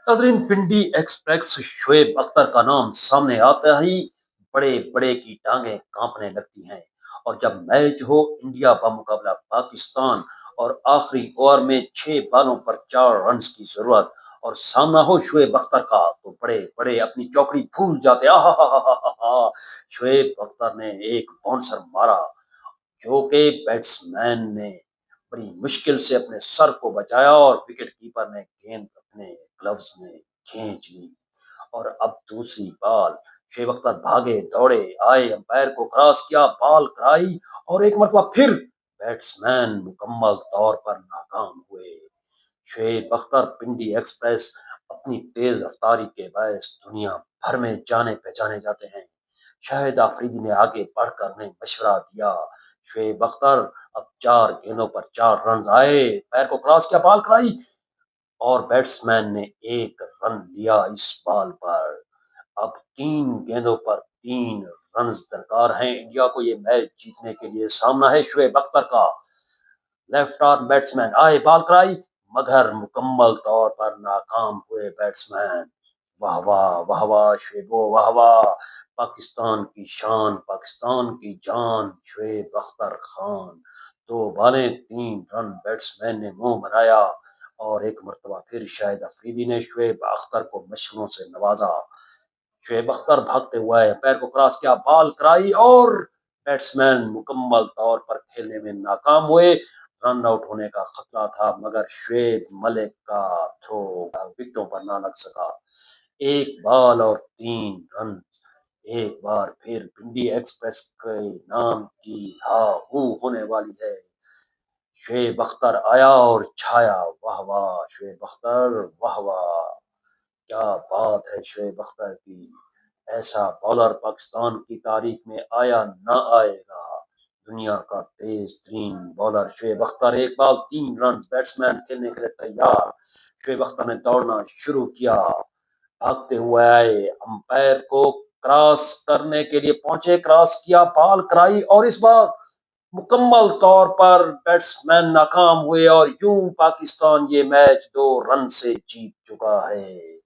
नाजरीन, पिंडी एक्सप्रेस शोएब अख्तर का नाम सामने आता ही बड़े बड़े की टांगें कांपने लगती हैं। और जब मैच हो इंडिया का मुकाबला पाकिस्तान और आखिरी ओवर में 6 बालों पर 4 रन की जरूरत और सामना हो शोएब अख्तर का, तो बड़े बड़े अपनी चौकड़ी भूल जाते। आहा, शोएब अख्तर ने एक बाउंसर मारा जो कि बैट्समैन ने बड़ी मुश्किल से अपने सर को बचाया और विकेट कीपर ने गेंद अपने ग्लव्स में खींच ली। और अब दूसरी बॉल, शोएब अख्तर भागे दौड़े आए, अंपायर को क्रॉस किया, बॉल कराई और एक मरतबा फिर बैट्समैन मुकम्मल तौर पर नाकाम हुए। शोएब अख्तर पिंडी एक्सप्रेस अपनी तेज रफ्तारी के बायस दुनिया भर में जाने पहचाने जाते हैं। शाहिद आफरीदी ने आगे बढ़कर उन्हें मशवरा दिया। शोएब अख्तर, अब 4 गेंदों पर 4 रन आए, पैर को क्रॉस किया, बॉल कराई और बैट्समैन ने 1 रन लिया इस बॉल पर। अब 3 गेंदों पर 3 रन दरकार हैं इंडिया को ये मैच जीतने के लिए। सामना है शोएब अख्तर का, लेफ्ट आर्म बैट्समैन आए, बॉल कराई मगर मुकम्मल तौर पर नाकाम हुए बैट्समैन। वाह वाह वाह वाह शोएबो, वाह वाह। पाकिस्तान की शान, पाकिस्तान की जान शोएब अख्तर खान। 2 बालें 3 रन, बैट्समैन ने मुंह बनाया और एक मरतबा फिर शाहिद अफरीदी ने शोएब अख्तर को मशवरों से नवाजा। शोएब अख्तर भागते हुए पैर को क्रॉस किया, बॉल कराई और बैट्समैन मुकम्मल तौर पर खेलने में नाकाम हुए। रन आउट होने का खतरा था मगर शोएब मलिक का थ्रो विकेटों पर ना लग सका। 1 बॉल और 3 रन। एक बार फिर पिंडी एक्सप्रेस के नाम की हा हू होने वाली है। शोएब अख्तर आया और छाया, वाह वाह शोएब अख्तर, वाह वाह। क्या बात है शोएब अख्तर की। ऐसा बॉलर पाकिस्तान की तारीख में आया ना आएगा। दुनिया का तेज तरीन bowler Shoaib Akhtar. 1 ball 3 run, batsman खेलने के लिए तैयार। शोएब अख्तर ने दौड़ना शुरू किया, भागते हुए आए, अंपायर को क्रॉस करने के लिए पहुंचे, क्रॉस किया, बॉल कराई और इस बार मुकम्मल तौर पर बैट्समैन नाकाम हुए और यूं पाकिस्तान ये मैच 2 रन से जीत चुका है।